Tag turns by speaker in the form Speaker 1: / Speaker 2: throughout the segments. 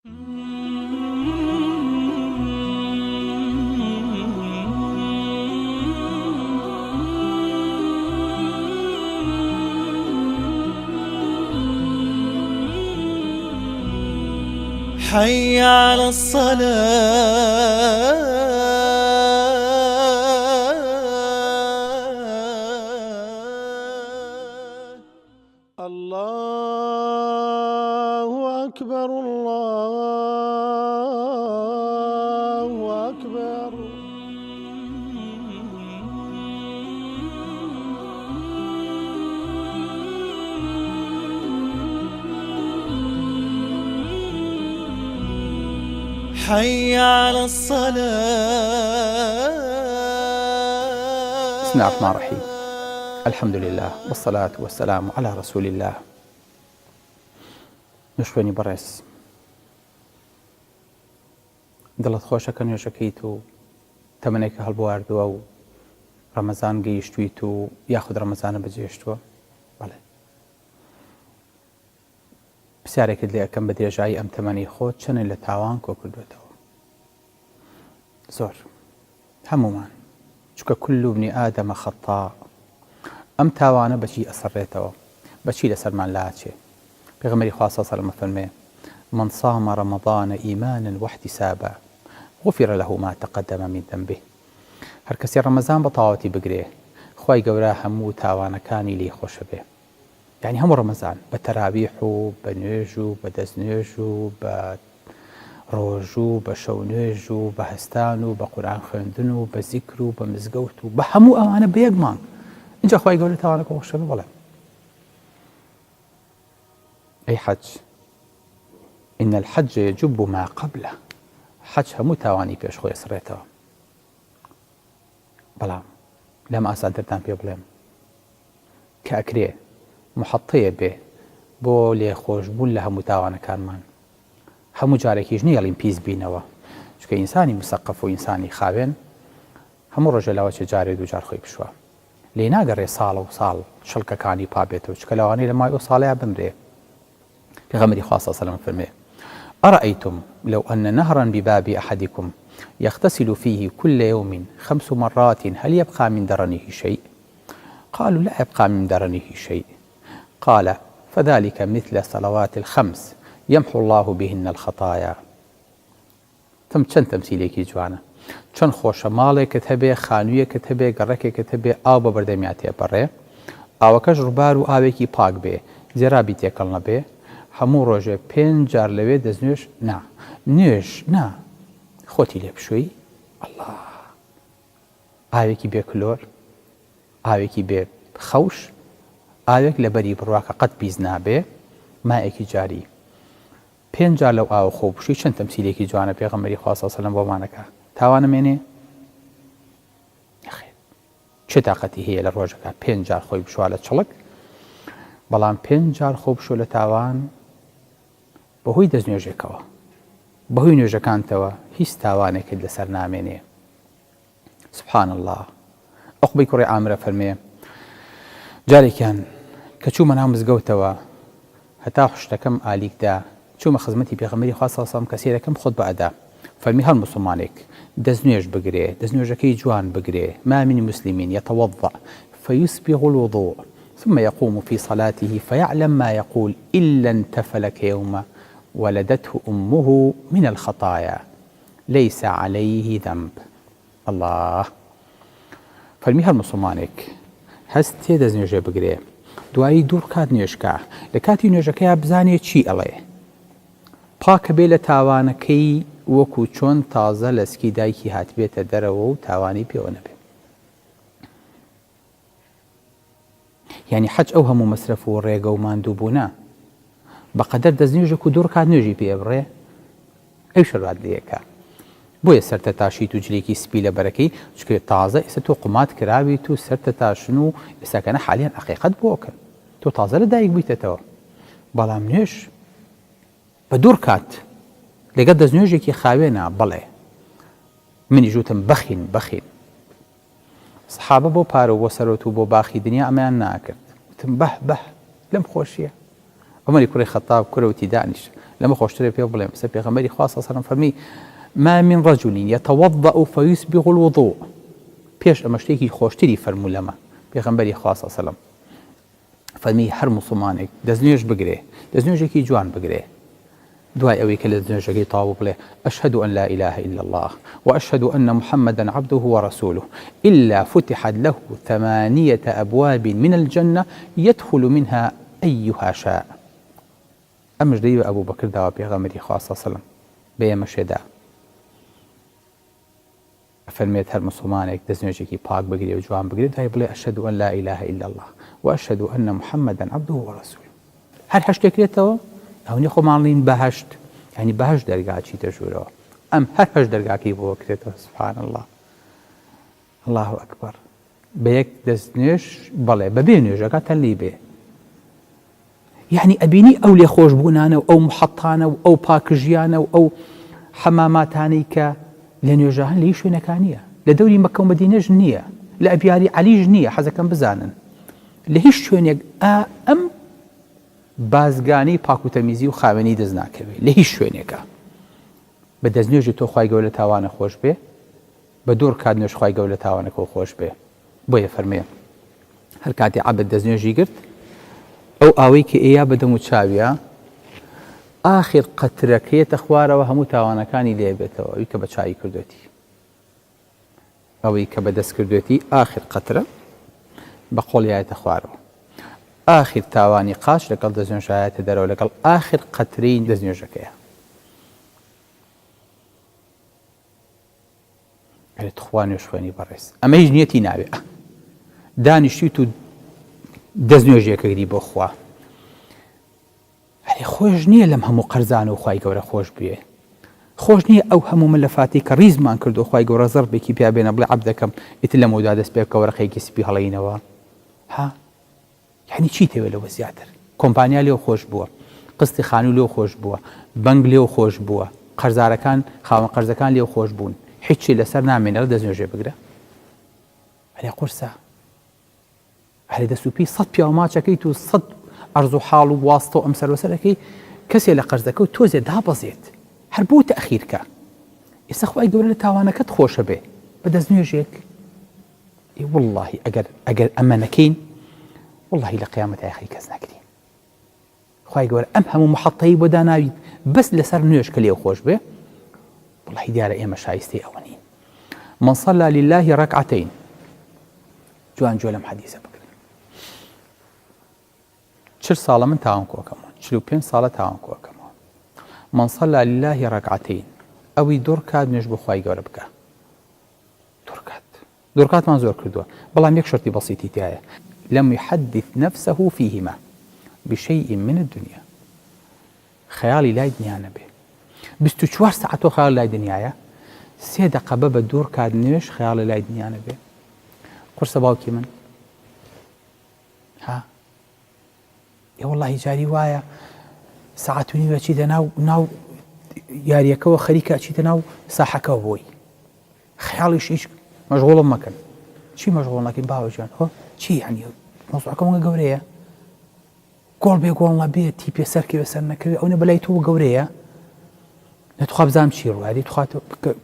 Speaker 1: حي على الصلاة الله أكبر الله أكبر. حي على الصلاة.
Speaker 2: بسم الله الرحمن الرحيم. الحمد لله والصلاة والسلام على رسول الله. نشوێنی بەڕێز دڵت خۆشە کە نوێژەکەیت و تەمەنێکە هەڵبواردووە و ڕەمەزان گەیشتویت و یاخود ڕەمەزانە بەجێشتووە؟ بەڵێ، پرسیارێکت لێ ئەەکەم بە درێژایی ئەم تەمەنی خۆت چەنێ لە تاوان کۆ کردوێتەوە؟ زۆر، هەمومان، چونکە كل ابن آدم خطاء. ئەم تاوانە بەچی ئەسەڕێتەوە؟ بەچی لەسەرمان لاچێ؟ پێغەمبەری خوا صلی الله علیه و سلم فەرمێ: من صام رمضان إيمانا واحتسابا غفر له ما تقدم من ذنبه. هەر کەسێ ڕەمەزان بە تاوەتی بگرێ، خوای گەورە هەموو تاوانەکانی لێی خۆشە بێ. یعنی هەموو ڕەمەزان بە تەراویح و بە نوێژ و بە دەستنوێژ و بە ڕۆژ و بە شەو نوێژ و بە هەستان و بە قورئان خوێندن و بە زیکر و بە مزگەوت و بە هەموو ئەوانە بە یەک مانگ اینجا خوای گەورە تاوانەکە خۆشە بێ. بەڵێ، ئەی حەج، إن الحج يجب ما قبله. حج هەموو تاوانی پێش خۆی ئەسڕێتەوە. بەڵام لەم ئاسانترتان پێ بڵێم کە ئەکرێ محەطەیە بێ بۆ لێخۆشبوون لە هەموو تاوانەکانمان. هەموو جارێکیش نیەڵین پیس بینەوە، چونکە ئینسانی مسەقف و ئینسانی خاوێن هەموو ڕۆژە لەوە چه جارێ دووجار خۆی بشوە، لێ ناگەڕێ ساڵە و ساڵ شەڵکەکانی پابێتەوە، چونکە لەوانەیە لە مای ئەو ساڵەیە بمرێ. پێغەمبەری خوا صلی الله علیه و سلم فەرمێ: أرأيتم لو أن نهرا بباب أحدكم يغتسل فيه كل يوم 5 مرات هل يبقى من درنه شيء؟ قالوا: لا يبقى من درنه شيء. قال: فذلك مثل صلوات الخمس يمحو الله بهن الخطايا. چەند تەمسیلێکی جوانە، چەند خۆشە ماڵێکت هەبێ، خانوویەکت هەبێ، گەڕەکێکت هەبێ، ئاو بە بەردەمیات تێپەڕێ، ئاوەکەش ڕووبار و ئاوێکی پاک بێ، جێرابی تێکەڵ نەبێ، هەموو ڕۆژێ 5 جار لەوێ دەستنوێژ نا، نوێژ نا، خۆتی لێ بشووی، ئەڵڵا، ئاوێکی بێ کلۆر، ئاوێکی بێ خەوش، ئاوێک لە بەری بڕواکە قەت بیز نابێ، مایەکی جاری 5 جار لەو ئاوە خۆ بشووی. چەند تەمسیلێکی جوانە پێغەمبەری خوا صلی الله علیه و سلم بۆمانەکە. تاوانەمێنێ؟ نەخێر. چه تاقەتی هەیە لە ڕۆژەکە 5 جار خۆی بشوە لە چڵک؟ بەڵام 5 جار خۆ بشۆ لە تاوان بەهۆی دەستنوێژێکەوە، بەهۆی نوێژەکانتەوە هیچ تاوانێکت لەسەر نامێنێ. سبحان الله. عوقبەی کوڕی عامرە فەرمێ: جارێکیان کە چوومە ناو مزگەوتەوە، هەتا خوشتەکەم ئالیکدا، چوومە خزمەتی پێغەمبەری خوا صلی الله علیه و سلم کە سیرەکەم خۆتبە ئەدا. فەرمی: هەر موسڵمانێک دەستنوێژ بگرێ، دەستنوێژەکەی جوان بگرێ، ما من مسلم يتوضأ فيسبغ الوضوء ثم يقوم في صلاته فيعلم ما يقول إلا انتفل كيوم ولدته أمه من الخطايا ليس عليه ذنب. الله. فەرمی: هەر موسڵمانێک هەستێ دەستنوێژێ بگرێ، دوایی دوور کات نوێژکە، لە کاتی نوێژەکەیە بزانێ چی ئەڵێ، پاکە بێ لە تاوانەکەی، وەکو چۆن تازە لەسکی دایکی هاتبێتە دەرەوە و تاوانی پێوە نەبێ. یعنی حەج ئەو هەموو مەسرەف و ڕێگە و ماندوو بوونە بەقەدەر دەستنوێژێک و دوور کات نوێژی پێ بڕێ، ئەو شەڕادەیەکە. بۆیە سەرتە تاشیت و جلێکی سپی لە بەرەکەی، چکە تازە ئێستا تۆ قومات کراویت و سەرتە تاشن و ئێستاکەنە حالیان عەقیقەت بۆکە، تۆ تازە لە دایک بوویتەوە. بەڵام نوێژ بە دوور کات لەگەڵ دەستنوێژێکی خاوێنە. بەڵێ، منی ژوتم بەخین. سەحابە بۆ پارە و بۆ سەرۆت و بۆ باخی دنیا ئەمەیان ناکرد، وتم بەه لەم خۆشیە. عومەری کوڕی خەتاب کوڕەوتی دانیش لما خوشتري في بلهم سبي غمري خاصة صلى فرمي ما من رجل يتوضأ فيسبغ الوضوء بيش أمشتيكي خوشتري فرمو لما بيغمبري خاصة صلى فرمي هر مسلمانك دزنيوش بقريه دزنيوشكي جوان بقريه دعاء أوي كلا دزنيوشكي طاوب له أشهد أن لا إله إلا الله وأشهد أن محمدا عبده ورسوله إلا فتحت له 8 أبواب من الجنة يدخل منها أيها شاء أمش ديب أبو بكر دعا بيغمري خاصة صلى بيما شدا فرميت هر مسلمانك دزنيوشكي باك بقريه وجوان بقريه دعاء بله أشهد أن لا إله إلا الله وأشهد أن محمدا عبده ورسوله هل حشتك ليتوا أو نخو معلين بهشت يعني بهشت درجات شي تجوره أم هر هش درجات كي بو كتيتوا سبحان الله الله أكبر بيك دزنيش بله ببينيش أكاتن لي بيه يعني أبيني أو لي خوش بونانا أو محطانا أو باكجيانا أو حماماتاني ك لنيوجاهن ليش وينكانية لدوري مكة ومدينة جنية لأبياري علي جنية حزا كان بزانن لهیچ شوێنێک ئەم بازگانی پاک و تەمیزی و خاوێنی دەست ناکەوێت لە هیچ شوێنێکە بە دەستنوێژی تۆ خوای گەورە لە تاوانە خۆش بێ بە دوور کات نوێژ خوای گەورە لە تاوانەکە خۆش بێ بۆیە فەرمێ هەر کاتێ عەبد دەستنوێژی گرت ئەو ئاوەی کە ئێیا بەدەم و چاویە ئاخر قەترەکەیەتە خوارەوە هەموو تاوانەکانی لێ بێتەوە ئەوەی کە بە چای کردوێتی ئەوەی کە بەدەست کردوێتی ئاخر قەترە بقوليات خوارو آخر تاواني قاش لقل دزنيو شايات درو لقل آخر قطرين دزنيو شكيا قلت خواني وشواني برس أما هيج نيتي نابع دانشتي تو دزنيو جيكا قريبو خوا يعني خوش نية لم همو قرزان وخواي قورا خوش بيه خوش نية أو همو ملفاتي كريز مان كردو خواي قورا ضربي كي بيا بين بلا عبدكم يتلمو دادس بيك ورا خيكي سبي هلاينوا ها يعني چی تێوێت لەوە زیاتر کۆمپانیا لێو خۆش بووە قستی خانوو لێو خۆش بووە بەنگ لێو خۆش بووە قەرزارەکان خاوەن قەرزەکان لێو خۆش بوون هیچی لەسەر نامێنەرە دەستنوێژێ بگرە هەرێ قورسە هەرێ دەسوپی 100 پیاوماچەکەیت و 100 ئەرز و حاڵ و واستە و ئەم سەروەسەرەکەی کەسێ لە قەرزەکە و تۆزێ دابەزێت هەر بۆ تەخیرکە ئێستا خوای گەورە لە تاوانەکەت خۆشە بێ بە دەستنوێژێک والله ئەگەر ئەمە نەکەین والله لقيامة يا أخي كز نكري خواهي قول أم همو محطي بدا ناوي بس لسر نيوش كليه خوش به والله ديار إيما شايستي أولين من صلى لله ركعتين جوان جولم حديثة بكر 4 صالة من تاون كوكمون 45 صالة تاون كوكمون من صلى لله ركعتين أوي دور كاد نيوش بخواهي قول بك دور كاد ما زور كردوه بالله ميك شرطي بسيطي تايا لم يحدث نفسه فيهما بشيء من الدنيا خيالي لا دنيا نبي 24 ساعة خيال لا دنيا 3 دقيقة بدور كاد نيش خيال لا دنيا نبي قرص باوكي من ها يا والله جاري وايا ساعات ونيوة چي ناو ياريكا وخريكا چي ناو ساحكا وبوي خيالي شيش مشغول مكان چی مشغول لكن باوجان هو چی يعني موضوعكم قوريه قول بي قول نبي تي بي سركي بسرنك او نبلاي تو قوريه نتخاب زام شيرو هذه تخات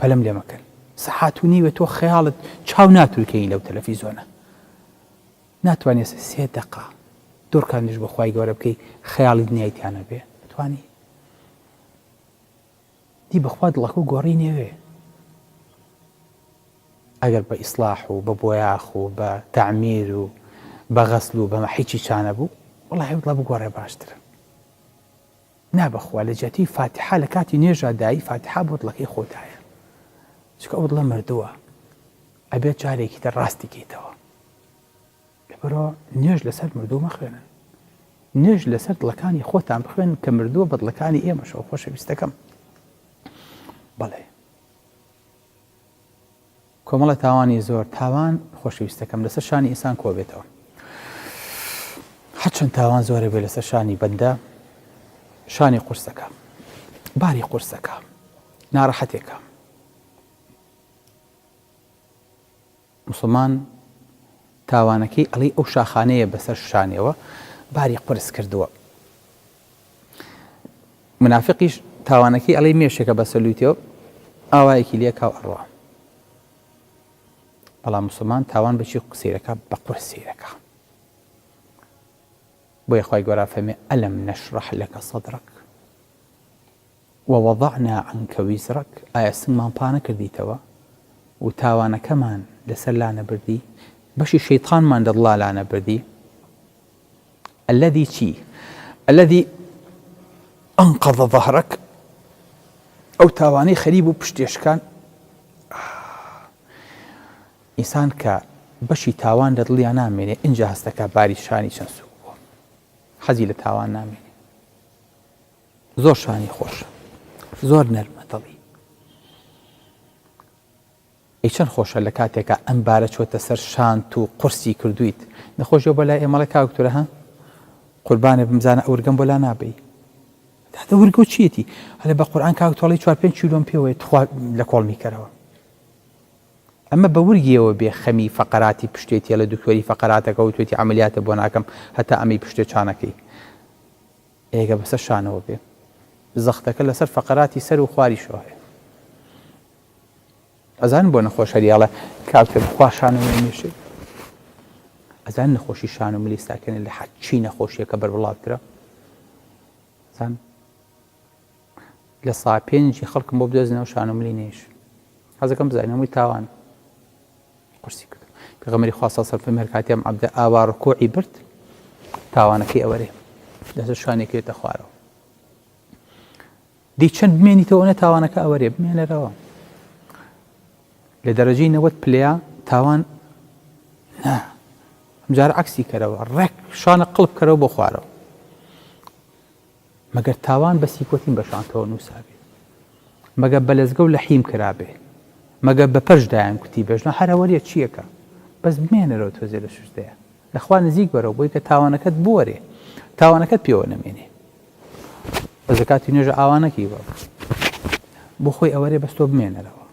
Speaker 2: بلم لي مكان ساعاتوني وتو خيالت تشاوناتو كاين لو تلفزيونه ناتواني 3 دقيقه دور كان نجب خوي قوره بكي خيال نيتي انا به تواني دي بخواد الله قوريني وي اگر بإصلاح وببوياخ وبتعمير وبغسل وبمحيتشي شانبو والله يطلع بقوري باشتر نابخوا لجاتي فاتحة لكاتي نيجا داي فاتحة بطلق يخو دايا شكو أبطلع مردوة أبيت جاري كيتا راستي كيتوا لبرو نيج لسر مردوة مخوينا نيج لسر طلقاني خوتان بخوين كمردوة بطلقاني إيه مشو خوش بيستكم بلي کۆمەڵە تاوانی زۆر تاوان خۆشەویستەکەم لەسەر شانی ئینسان کۆ بێتەوە هەرچەند تاوان زۆرە بێ لەسەر شانی بەندە شانی قورسەکە باری قورسەکە ناڕەحەتێکە مسلمان تاوانەکەی ئەڵێ ئەو شاخانەیە بەسەر شانێەوە باری قورس کردووە منافقیش تاوانەکەی ئەڵێ مێشێکە بە سەلووتێەوە ئاوایەکی لێ کاو ئەڕوا بەڵام مسلمان تاوان بەچی سیرەکە بە قورس سیرەکە بۆیە خوای گەورە فەرمێ ئەلەم نەشرح لەکە سەدرەک ووەضعنا عنکە ویزرەک ئایا سنگمان پا نەکردیتەوە و تاوانەکەمان لەسەر لا نەبردی بەشی شەیطانمان دڵا لا نەبردی الذي چی الذي أنقذ ظهرك ئەو تاوانەی خەریب و پشتێشکان ئینسان کە بەشی تاوان لە دڵیان نامێنێ ئینجا هەستەکە باری شانی چەند سوو بووە حەزی لە تاوان نامێنێ زۆر شانی خۆشە زۆر نەرمە دڵی ئەی چەند خۆشە لە کاتێکە ئەم بارە چۆتە سەر شانت و قورسی کردویت نەخۆشیەوە بەلای ئێمەڵە کاکتورە ها قوربانێ بمزانە ئەورگەم بۆ لا نابێ هذا ورقو چیەتی هەلە بە قورئان کاکتۆڵی 4-5 کیلۆم پێوەیە تخوا لە کۆڵ میکەرەوە ئەمە بە ورگیەوە بێ خەمی فەقەراتی پشتێتی لە دکتۆری فەقەراتەکە و توێتی عملیاتە بۆ ناکەم هەتا ئەمی پشتێ چانەکەی ئێگە بەسەر شانەوە بێ زەختەکە لەسەر فەقەراتی سەر و خواری شۆ هەیە ئەزان بۆ نەخۆش هەریاڵە کاکتر خوا شانەوە مێشێ ئەزان نەخۆشی شان و ملی ساکەنە لە حەچی نەخۆشیەکە بەربڵاوترە زان لە سا پێنجی خەڵکم بۆ بدۆزنەوە شان و ملی نێش حەزەکەم بزانەوەی تاوان قورسی کرد پێغەمبەری خوا صلی الله علیه و سلم هەر کاتێم عەبدە ئاوا ڕکوعی برد تاوانەکەی ئەوەرێ دەسە شانێکێتە خوارەوە دی چەند بمێنیتەوە نەتاوانەکە ئەوەرێ بمێنەرەوە لە دەرەجەی 90 پلەیە تاوان نا ئەمجارە عەکسی کەرەوە ڕێک شانە قڵب کەرەوە بۆ خوارەوە مەگەر تاوان بەسی کۆتین بە شانتەوە نووسابێ مەگە بەلەزگە و لە حیم کرابێ مەگە بە پەشدایان کوتی بێژنە هەرەوەریە چیەکە بەس بمێنەرەوە تۆزێ لە شوشتەیە لەخوا نزیک بەرەوە بۆی کە تاوانەکەت بوەرێ تاوانەکەت پێوە نەمێنێ بە زەکاتی نوێژە ئاوانەکی بە بۆ خۆی ئەوەرێ بەس تۆ بمێنەرەوە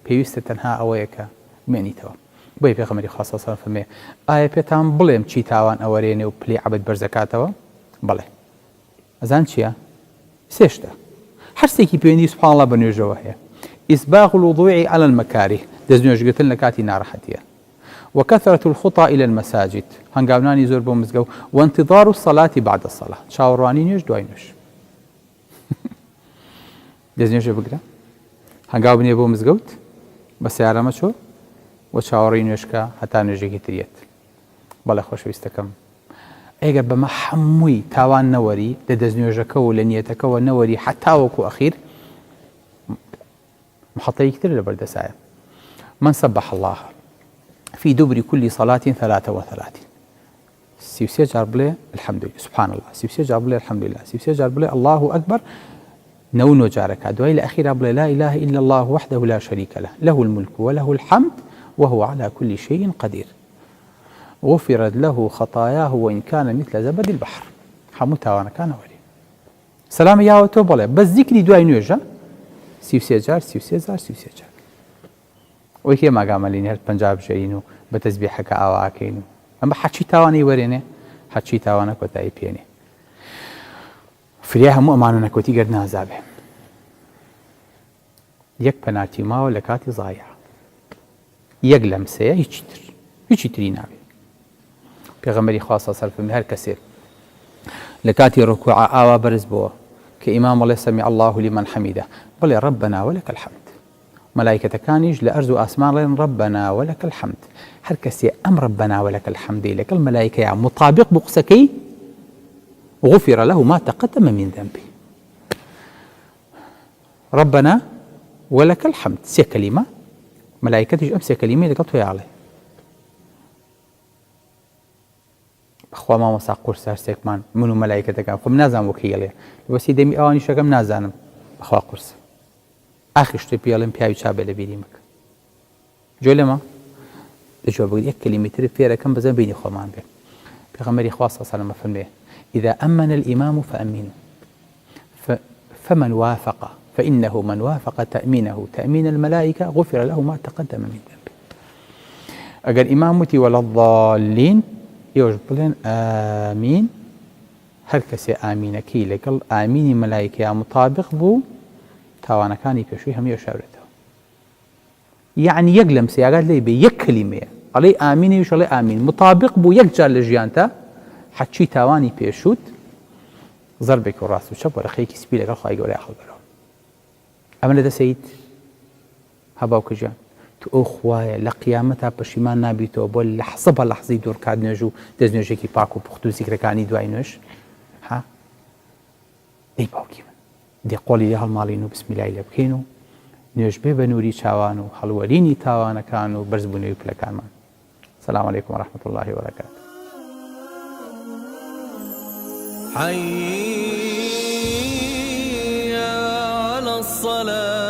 Speaker 2: پێویستە تەنها ئەوەیە کە بمێنیتەوە بۆی پێغەمبەری خوا صلی الله علیه و سلم فەرمێ ئایا پێتان بڵێم چی تاوان ئەوەرێنێ و پلەی عەبد بەرزەکاتەوە بەڵێ ئەزان چییە سێشتە هەرسێکی پەیوەندی سوبحان الله بە نوێژەوە هەیە ئیسباغ الوضوء على المكاره دەست نوێژگرتن لە کاتی ناڕەحەتیە وكثرة الخطى إلى المساجد هەنگاونانی زۆر بۆ مزگەوت وانتظار الصلاة بعد الصلاة چاوەڕوانی نوێژ دوای نوێژ دەست نوێژە بگرە هەنگاو بنێ بۆ مزگەوت بە سیارەمە چۆ و چاوەڕی نوێژکە هەتا نوێژێکی تریەت بەڵێ خۆشەویستەکەم ئەگەر بەمە هەمووی تاوان نەوەری لە دەست نوێژەکە و لە نیەتەکەەوە نەوەری حتا وەکو ئەخیر محەتەیەکتر لە بەردەسایە من سبح الله في دبر كل صلاة 33 33 جار بڵێ الحمد لله سبحان الله 33 جار بڵێ الحمد لله 33 جار بڵێ الله أكبر 9 جارەکە دوای لە ئەخیرا بڵێ لا إله إلا الله وحده لا شريك له له الملك وله الحمد وهو على كل شيء قدير غفرت له خطاياه وإن كان مثل زبد البحر هەموو تاوانەکان ئەوەرێ سەلام یاوە تۆ بڵێ بەس ذیکری دوای نوێژە 33 جار 33 جار 33 جار ئەوەی کێ ماگامەلین هەر پەنجاب ژەین و بە تەسبیحەکە ئاواکەین و ئەمە حەچی تاوانی وەرێنێ حەچی تاوانە کۆتایی پێنێ فریای هەموو ئەمانە نەکۆتی گەر نازابێ یەک پەنارتی ماوە لە کاتی زایە یەک لەمسەیە هیچی تری نابێت پێغەمبەری خوا صلی الله علیه و سلم هەر کەسێ لە کاتی ڕکوع ئاوا بەرز بووە کە ئیمام بڵێ سەمی الله لمن حەمیدە بڵێ ربنا ولك الحمد مەلایکەتەکانیش لە ئەرز و ئاسمان ڵێن ربنا ولك الحمد هەر کەسێ ئەم ربنا ولك الحمد لەگەڵ مەلایکەیە مطابق بۆ قسەکەی غفر له ما تقدم من ذنبه ربنا ولك الحمد سێ کەلیمە مەلایکەتیش ئەم سێ کەلیمەی لەگەڵ تۆیاڵێ بەخوا مامۆستا قورس هەرسێکمان من و مەلایکەتەکان خۆم نازانم وەکەی گەڵێ بەسی دەمی ئەوانی شەکەم نازانم بەخوا قورس ئاخر شتێ پێڵێم پیاوی چابێ لە بیری مەکە جۆ لێمە دەجۆ بگرێت یەک کەلیمەتر فێرەکەم بەزەن بینی خۆمان بێ پێغەمبەری خوا صلی الله علیه و سلم فەرمێ إذا أمن الإمام فأمنوا فمن وافق فإنه من وافق تأمينه تأمين الملائكة غفر له ما تقدم من ذنبه أجر إمامتي ولا الضالين يوجب بلين آمين هەر کەسێ ئامینەکەی لەگەڵ ئامینی مەلایکەیە مطابق بوو تاوانەکانی پێشووی هەموو شاورێتەوە. یعنی یەک لەم سیاگات لێ بێ یەک کەلیمەیە ئەڵێ ئامینەویش ئەڵێ ئامین مطابق بوو یەک جار لە ژیانتە حەچی تاوانی پێشووت زەربێک و ڕاست و چەپ وەرەخەیەکی سپی لەگەڵ خوای گەورەی هەڵبەرەوە. ئەمە لە دەسەیت هەباوکە گیان تو ئەو خوایە لە قیامەتا پەشیمان نابیتەوە بۆ لەحزە بە لەحزەی دوورکات نوێژ و دەستنوێژێکی پاک و پوخت و زیکرەکانی دوای نوێژ ها ئەی باوکی من دێ قۆڵی لێ هەڵماڵین و بسمیلای لێ بکەین و نوێژ بێ بە نووری چاوان و هەڵوەرینی تاوانەکان و بەرزبوونەوەی پلەکانمان. سلام علیکم ورحمة الله وبركاته.
Speaker 1: حي على الصلاة.